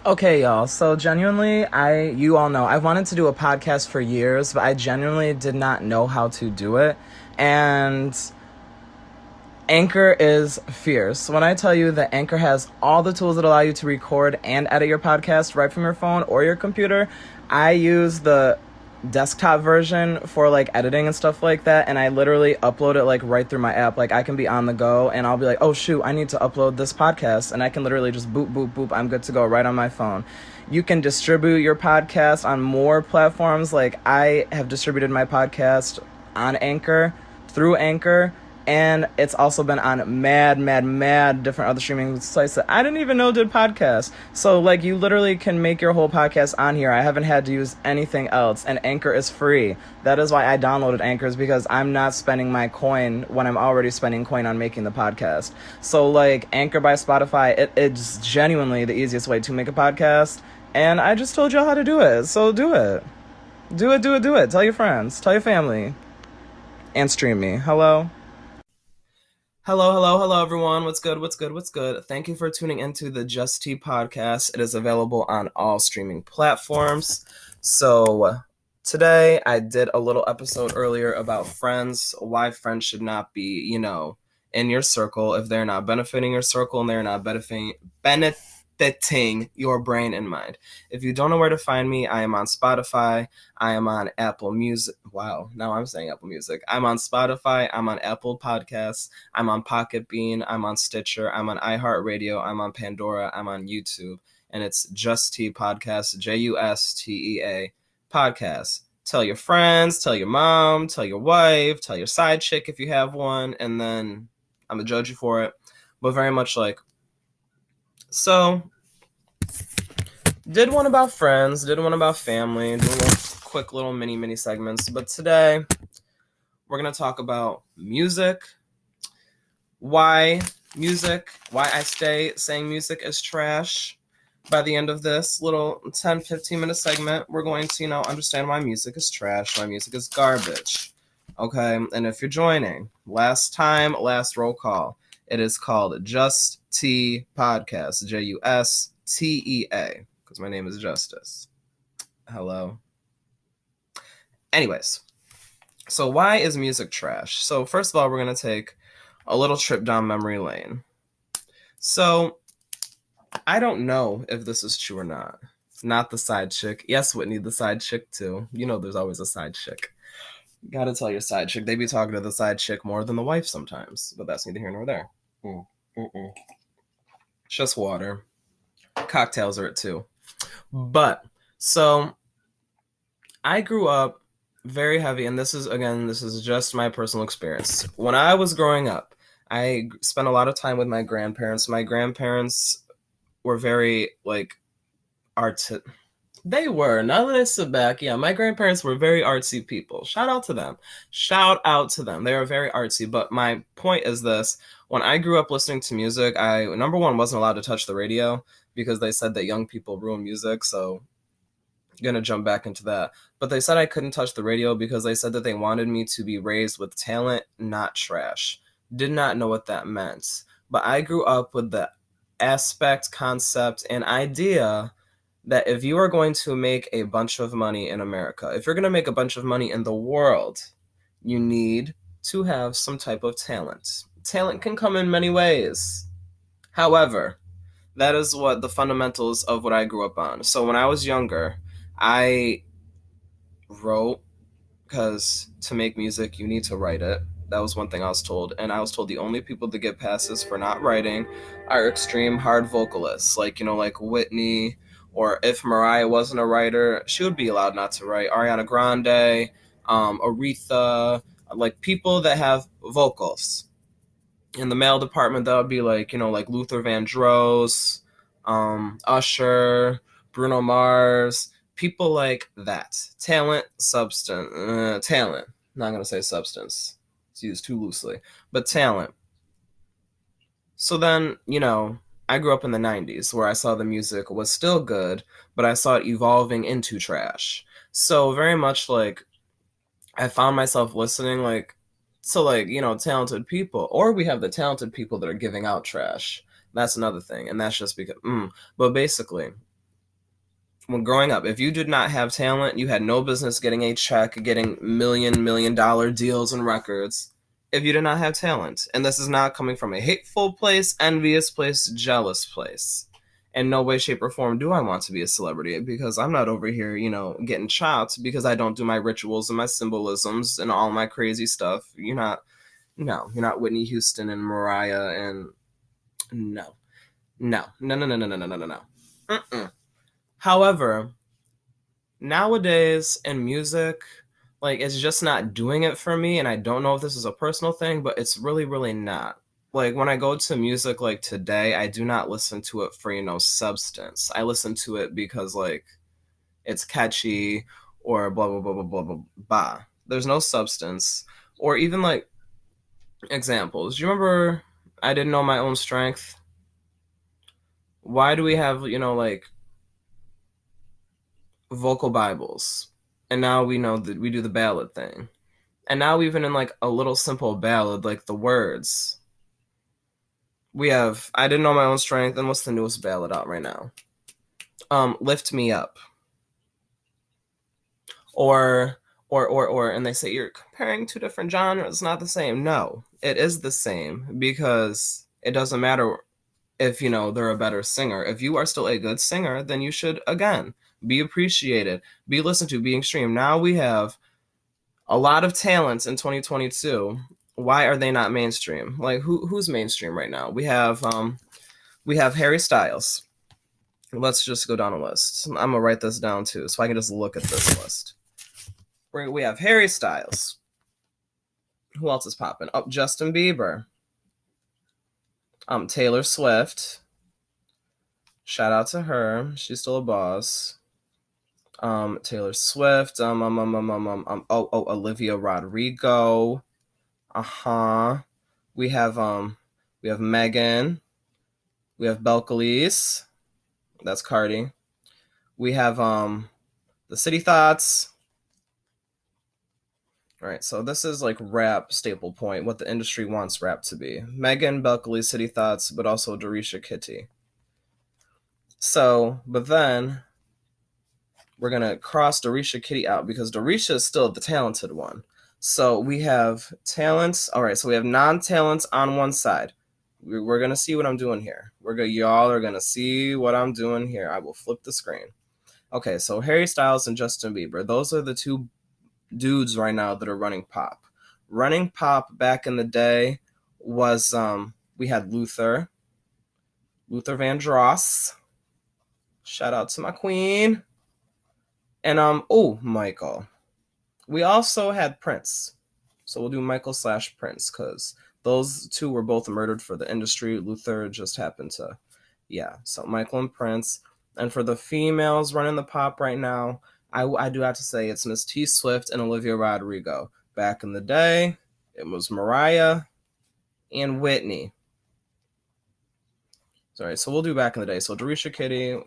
Okay, y'all. So genuinely, you all know, I've wanted to do a podcast for years, but I genuinely did not know how to do it. And Anchor is fierce. When I tell you that Anchor has all the tools that allow you to record and edit your podcast right from your phone or your computer, I use the desktop version for like editing and stuff like that, and I literally upload it like right through my app. Like I can be on the go and I'll be like, oh shoot, I need to upload this podcast, and I can literally just boop boop boop, I'm good to go right on my phone. You can distribute your podcast on more platforms. Like I have distributed my podcast on Anchor, through Anchor, and it's also been on mad different other streaming sites that I didn't even know did podcasts. So like you literally can make your whole podcast on here. I haven't had to use anything else, and Anchor is free. That is why I downloaded Anchors, because I'm not spending my coin when I'm already spending coin on making the podcast. So like Anchor by Spotify, it's genuinely the easiest way to make a podcast, and I just told y'all how to do it. So do it. Do it. Tell your friends, tell your family, and stream me. Hello? Hello, everyone. What's good? Thank you for tuning into the JusTea podcast. It is available on all streaming platforms. So, today I did a little episode earlier about friends, why friends should not be, in your circle if they're not benefiting your circle and they're not benefiting your brain and mind. If you don't know where to find me, I am on Spotify. I am on Apple Music. Wow, now I'm saying Apple Music. I'm on Spotify. I'm on Apple Podcasts. I'm on Pocket Bean. I'm on Stitcher. I'm on iHeartRadio. I'm on Pandora. I'm on YouTube. And it's JusTea Podcast, JusTea Podcast. Tell your friends, tell your mom, tell your wife, tell your side chick if you have one, and then I'm going to judge you for it. But very much like, so, did one about friends, did one about family, did one quick little mini segments. But today, we're going to talk about music, why I stay saying music is trash. By the end of this little 10-15 minute segment, we're going to, understand why music is trash, why music is garbage. Okay, and if you're joining, last roll call. It is called JusTea Podcast, JusTea, because my name is Justice. Hello. Anyways, so why is music trash? So first of all, we're going to take a little trip down memory lane. So I don't know if this is true or not. Not the side chick. Yes, Whitney, the side chick too. You know there's always a side chick. Gotta tell your side chick. They be talking to the side chick more than the wife sometimes. But that's neither here nor there. Just water. Cocktails are it too. But, so, I grew up very heavy, and this is just my personal experience. When I was growing up, I spent a lot of time with my grandparents. My grandparents were very, like, they were. Now that I sit back, yeah, my grandparents were very artsy people. Shout out to them. They are very artsy. But my point is this. When I grew up listening to music, I, number one, wasn't allowed to touch the radio because they said that young people ruin music. So I'm going to jump back into that. But they said I couldn't touch the radio because they said that they wanted me to be raised with talent, not trash. Did not know what that meant. But I grew up with the aspect, concept, and idea that if you are going to make a bunch of money in America, if you're going to make a bunch of money in the world, you need to have some type of talent. Talent can come in many ways. However, that is what the fundamentals of what I grew up on. So when I was younger, I wrote, because to make music, you need to write it. That was one thing I was told. And I was told the only people that get passes for not writing are extreme hard vocalists, like Whitney, or if Mariah wasn't a writer, she would be allowed not to write. Ariana Grande, Aretha, like people that have vocals. In the male department, that would be like Luther Vandross, Usher, Bruno Mars, people like that. Talent, substance, talent. Not going to say substance. It's used too loosely. But talent. So then, I grew up in the 90s where I saw the music was still good, but I saw it evolving into trash. So very much like I found myself listening to talented people, or we have the talented people that are giving out trash. That's another thing, and that's just because. But basically, when growing up, if you did not have talent, you had no business getting a check, getting million dollar deals and records if you did not have talent. And this is not coming from a hateful place, envious place, jealous place. In no way, shape, or form do I want to be a celebrity, because I'm not over here, getting chopped because I don't do my rituals and my symbolisms and all my crazy stuff. You're not Whitney Houston and Mariah and no, no, no, no, no, no, no, no, no, no, no. Mm-mm. However, nowadays in music, like, it's just not doing it for me, and I don't know if this is a personal thing, but it's really, really not. Like, when I go to music like today, I do not listen to it for, substance. I listen to it because, like, it's catchy or blah blah blah blah blah blah blah. There's no substance. Or even like examples. Do you remember I Didn't Know My Own Strength? Why do we have, like, vocal Bibles? And now we know that we do the ballad thing. And now even in like a little simple ballad, like the words, we have I Didn't Know My Own Strength, and what's the newest ballad out right now? Lift Me Up. Or and they say you're comparing two different genres, not the same. No, it is the same, because it doesn't matter if they're a better singer. If you are still a good singer, then you should, again, be appreciated, be listened to, being streamed. Now we have a lot of talents in 2022. Why are they not mainstream? Like, who's mainstream right now? We have Harry Styles. Let's just go down a list. I'm gonna write this down too, so I can just look at this list. We have Harry Styles. Who else is popping? Oh, Justin Bieber. Taylor Swift. Shout out to her. She's still a boss. Taylor Swift. Olivia Rodrigo. We have Megan. We have Belcalis. That's Cardi. We have the City Thoughts. All right, so this is like rap staple point, what the industry wants rap to be. Megan, Belcalis, City Thoughts, but also Dorisha Kitty. So, but then we're going to cross Dorisha Kitty out, because Dorisha is still the talented one. So we have talents. All right, so we have non-talents on one side. We're going to see what I'm doing here. Y'all are going to see what I'm doing here. I will flip the screen. Okay, so Harry Styles and Justin Bieber. Those are the two dudes right now that are running pop. Running pop back in the day was, we had Luther Vandross. Shout out to my queen. And Michael. We also had Prince. So we'll do Michael / Prince, because those two were both murdered for the industry. Luther just happened to, yeah. So Michael and Prince. And for the females running the pop right now, I do have to say it's Miss T Swift and Olivia Rodrigo. Back in the day, it was Mariah and Whitney. Sorry, so we'll do back in the day. So Dorisha Kitty.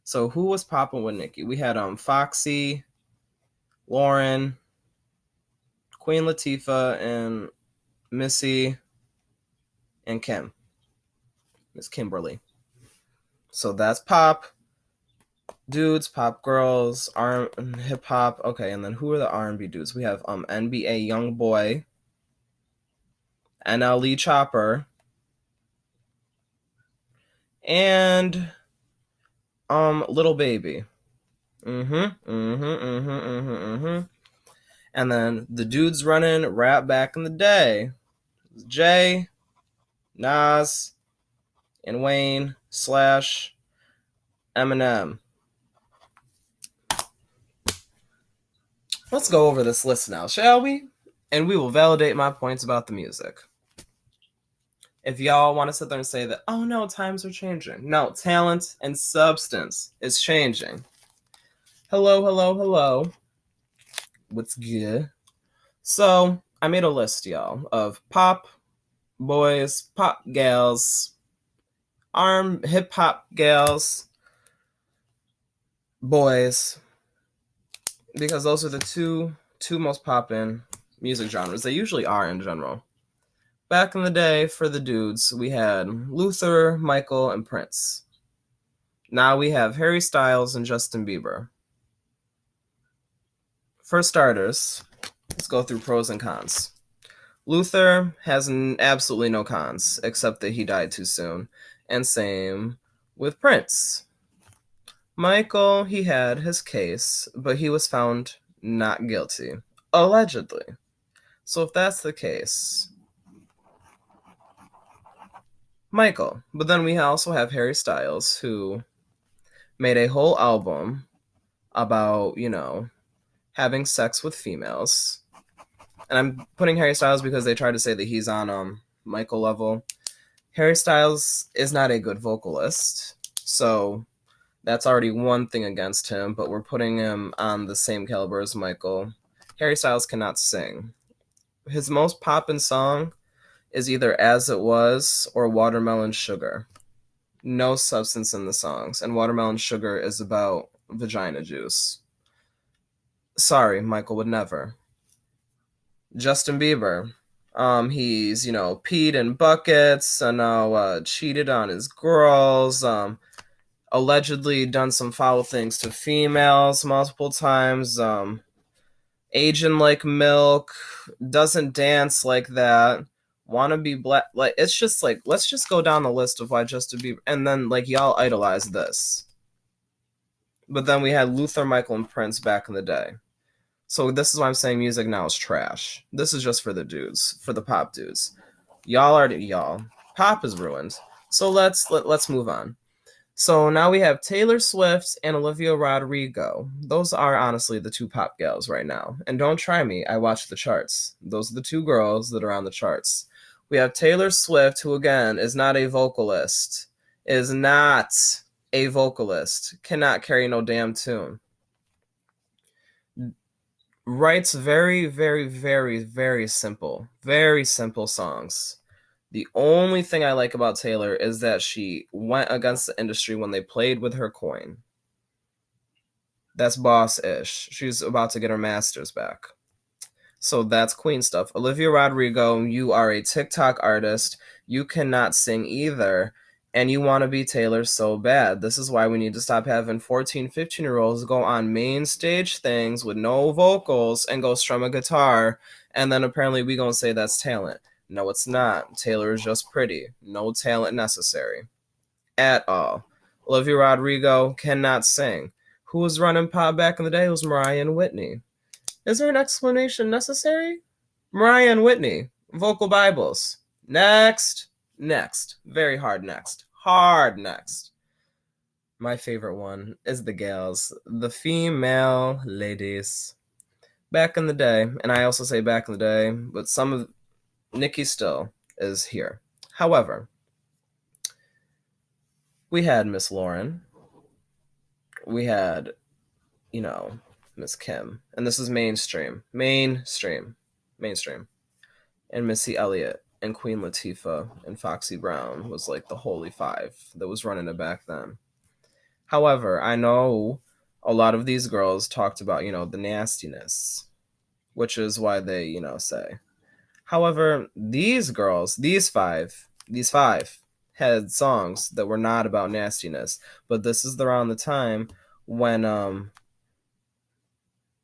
So who was popping with Nicki? We had Foxy, Lauren, Queen Latifah, and Missy, and Kim. Miss Kimberly. So that's pop dudes, pop girls, hip hop. Okay, and then who are the R&B dudes? We have NBA Youngboy, NLE Chopper, and Little Baby. And then the dudes running rap back in the day, Jay, Nas, and Wayne / Eminem. Let's go over this list now, shall we? And we will validate my points about the music. If y'all want to sit there and say that, oh no, times are changing. No, talent and substance is changing. Hello. What's good? So, I made a list, y'all, of pop boys, pop gals, hip hop gals, boys, because those are the two most poppin' music genres. They usually are in general. Back in the day, for the dudes, we had Luther, Michael, and Prince. Now we have Harry Styles and Justin Bieber. For starters, let's go through pros and cons. Luther has absolutely no cons, except that he died too soon. And same with Prince. Michael, he had his case, but he was found not guilty. Allegedly. So if that's the case, Michael. But then we also have Harry Styles, who made a whole album about, having sex with females. And I'm putting Harry Styles because they tried to say that he's on Michael level. Harry Styles is not a good vocalist, so that's already one thing against him, but we're putting him on the same caliber as Michael. Harry Styles cannot sing. His most poppin' song is either As It Was or Watermelon Sugar. No substance in the songs, and Watermelon Sugar is about vagina juice. Sorry, Michael would never. Justin Bieber. He's, peed in buckets and cheated on his girls, allegedly done some foul things to females multiple times, aging like milk, doesn't dance like that, wanna be black. Like, it's just like, let's just go down the list of why Justin Bieber, and then, like, y'all idolize this. But then we had Luther, Michael, and Prince back in the day. So this is why I'm saying music now is trash. This is just for the dudes, for the pop dudes. Y'all. Pop is ruined. So let's move on. So now we have Taylor Swift and Olivia Rodrigo. Those are honestly the two pop gals right now. And don't try me, I watch the charts. Those are the two girls that are on the charts. We have Taylor Swift, who again is not a vocalist. Is not a vocalist. Cannot carry no damn tune. Writes very, very, very, very simple songs. The only thing I like about Taylor is that she went against the industry when they played with her coin. That's boss-ish. She's about to get her master's back. So that's queen stuff. Olivia Rodrigo, you are a TikTok artist. You cannot sing either. And you want to be Taylor so bad. This is why we need to stop having 14, 15-year-olds go on main stage things with no vocals and go strum a guitar. And then apparently we gonna say that's talent. No, it's not. Taylor is just pretty. No talent necessary. At all. Olivia Rodrigo cannot sing. Who was running pop back in the day? It was Mariah and Whitney. Is there an explanation necessary? Mariah and Whitney. Vocal Bibles. Next. Very hard next. Hard next. My favorite one is the gals. The female ladies. Back in the day, and I also say back in the day, but some of Nikki still is here. However, we had Miss Lauren. We had, Miss Kim. And this is mainstream. And Missy Elliott and Queen Latifah and Foxy Brown was like the holy five that was running it back then. However, I know a lot of these girls talked about, the nastiness, which is why they, say. However, these girls, these five had songs that were not about nastiness, but this is around the time when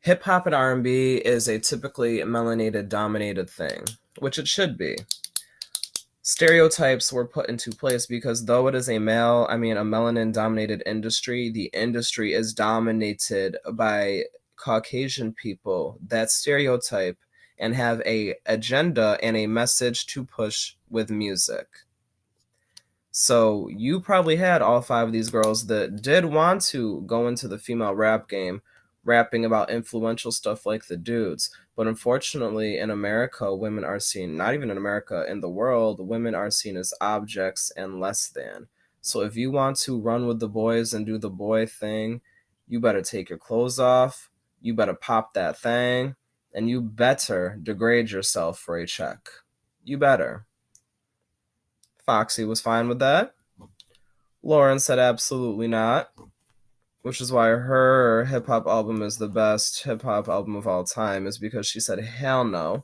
hip hop and R&B is a typically melanated dominated thing, which it should be. Stereotypes were put into place because though it is a melanin dominated industry, the industry is dominated by Caucasian people that stereotype and have a agenda and a message to push with music. So you probably had all five of these girls that did want to go into the female rap game, rapping about influential stuff like the dudes. But unfortunately, in America, women are seen, not even in America, in the world, women are seen as objects and less than. So if you want to run with the boys and do the boy thing, you better take your clothes off, you better pop that thing, and you better degrade yourself for a check. You better. Foxy was fine with that. Lauren said absolutely not, which is why her hip hop album is the best hip hop album of all time, is because she said, hell no.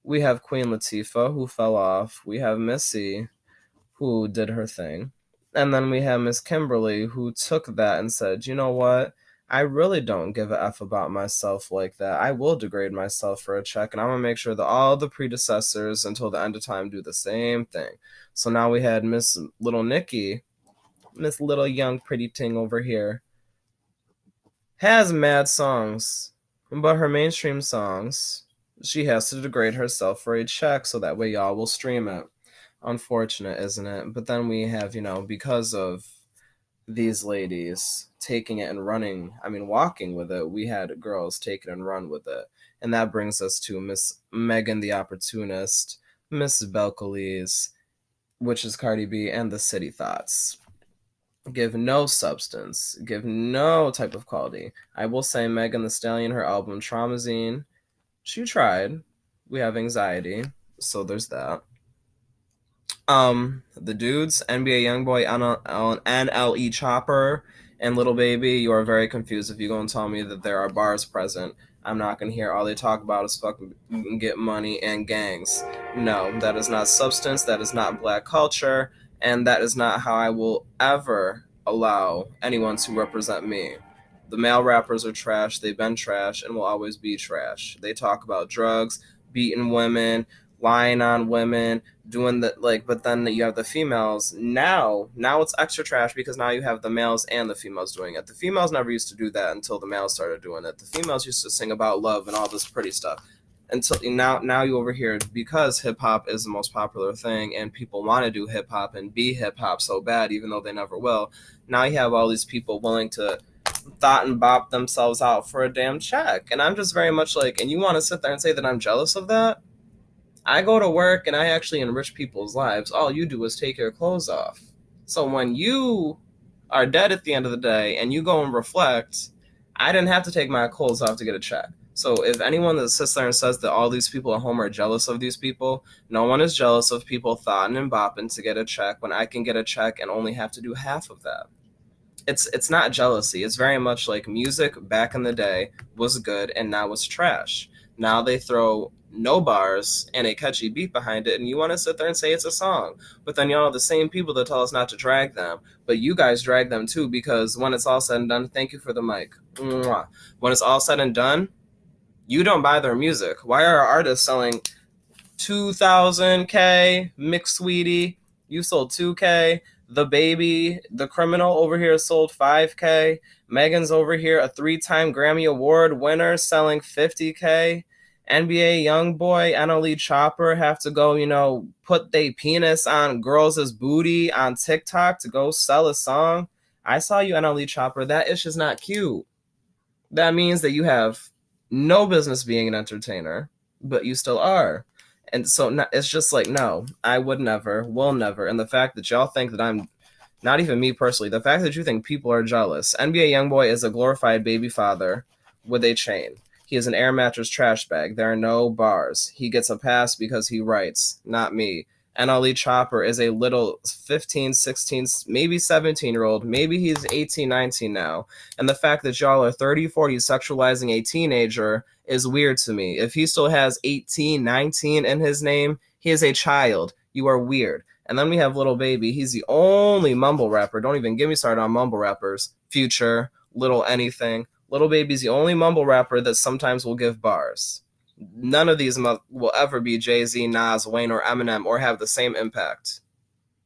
We have Queen Latifah, who fell off. We have Missy, who did her thing. And then we have Miss Kimberly, who took that and said, you know what? I really don't give a F about myself like that. I will degrade myself for a check, and I'm gonna make sure that all the predecessors until the end of time do the same thing. So now we had Miss Little Nikki, Miss Little Young Pretty Ting over here, has mad songs, but her mainstream songs, she has to degrade herself for a check so that way y'all will stream it. Unfortunate, isn't it? But then we have, because of these ladies taking it and running, I mean, walking with it, we had girls take it and run with it. And that brings us to Miss Megan the Opportunist, Miss Belcalis, which is Cardi B, and the City Thoughts. Give no substance, give no type of quality. I will say Megan the Stallion, her album Traumazine, she tried. We have anxiety, so there's that. The dudes, NBA YoungBoy, NLE Chopper, and Little Baby, you are very confused if you go and tell me that there are bars present. I'm not gonna hear all they talk about is fucking get money and gangs. No, that is not substance, that is not black culture, and that is not how I will ever allow anyone to represent me. The male rappers are trash, they've been trash, and will always be trash. They talk about drugs, beating women, lying on women, doing the like, but then you have the females. Now it's extra trash because now you have the males and the females doing it. The females never used to do that until the males started doing it. The females used to sing about love and all this pretty stuff until now you over here, because hip hop is the most popular thing and people want to do hip hop and be hip hop so bad even though they never will. Now you have all these people willing to thought and bop themselves out for a damn check, and I'm just very much like, and you want to sit there and say that I'm jealous of that? I go to work and I actually enrich people's lives. All you do is take your clothes off. So when you are dead at the end of the day and you go and reflect, I didn't have to take my clothes off to get a check. So if anyone that sits there and says that all these people at home are jealous of these people, no one is jealous of people thotting and bopping to get a check when I can get a check and only have to do half of that. It's not jealousy. It's very much like music back in the day was good and now it's trash. Now they throw no bars and a catchy beat behind it, and you want to sit there and say it's a song. But then y'all are the same people that tell us not to drag them. But you guys drag them too, because when it's all said and done, thank you for the mic. Mwah. When it's all said and done, you don't buy their music. Why are artists selling 2,000K? Mix Sweetie, you sold 2K. The Baby, the Criminal over here sold 5K. Megan's over here, a 3-time Grammy Award winner, selling 50K. NBA Youngboy, NLE Chopper have to go, put their penis on girls' booty on TikTok to go sell a song. I saw you, NLE Chopper. That is just not cute. That means that you have no business being an entertainer, but you still are. And so it's just like, no, I would never, will never. And the fact that y'all think that I'm, not even me personally, the fact that you think people are jealous. NBA Youngboy is a glorified baby father with a chain. He is an air mattress trash bag. There are no bars. He gets a pass because he writes, not me. NLE Chopper is a little 15, 16, maybe 17-year-old. Maybe he's 18, 19 now. And the fact that y'all are 30, 40 sexualizing a teenager is weird to me. If he still has 18, 19 in his name, he is a child. You are weird. And then we have Little Baby. He's the only mumble rapper. Don't even get me started on mumble rappers. Future, Little Anything. Little Baby's the only mumble rapper that sometimes will give bars. None of these will ever be Jay-Z, Nas, Wayne, or Eminem or have the same impact.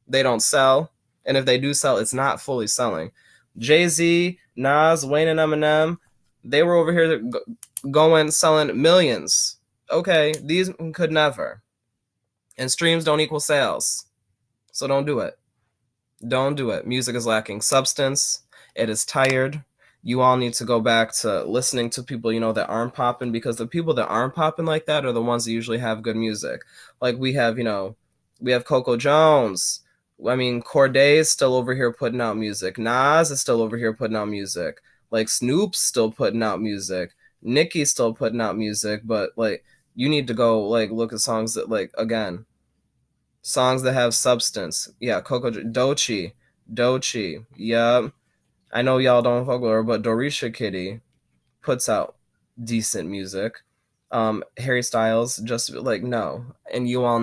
They don't sell, and if they do sell, it's not fully selling. Jay-Z, Nas, Wayne, and Eminem, they were over here going selling millions. Okay, these could never. And streams don't equal sales. So don't do it. Don't do it. Music is lacking substance. It is tired. You all need to go back to listening to people, that aren't popping, because the people that aren't popping like that are the ones that usually have good music. Like we have Coco Jones. I mean, Corday's still over here putting out music. Nas is still over here putting out music. Like Snoop's still putting out music. Nicki's still putting out music, but like you need to go like look at songs that again, songs that have substance. Yeah, Doechii. Yeah. I know y'all don't fuck with her, but Dorisha Kitty puts out decent music. Harry Styles, just like no. And you all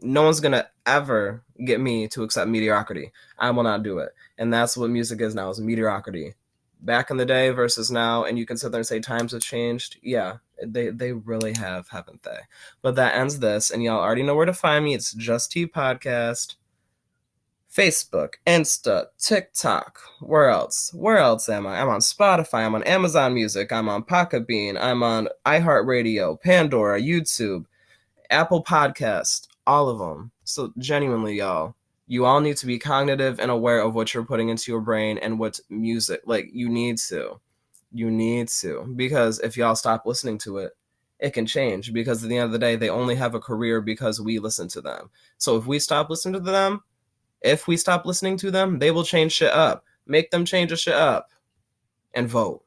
No one's gonna ever get me to accept mediocrity. I will not do it. And that's what music is now, is mediocrity. Back in the day versus now, and you can sit there and say times have changed. Yeah, they really have, haven't they? But that ends this, and y'all already know where to find me. It's JusTea Podcast. Facebook, Insta, TikTok. Where else? Where else am I? I'm on Spotify. I'm on Amazon Music. I'm on Pocket Bean. I'm on iHeartRadio, Pandora, YouTube, Apple Podcast, all of them. So genuinely, y'all, you all need to be cognitive and aware of what you're putting into your brain and what music, like, you need to. You need to. Because if y'all stop listening to it, it can change. Because at the end of the day, they only have a career because we listen to them. So if we stop listening to them, they will change shit up. Make them change the shit up and vote.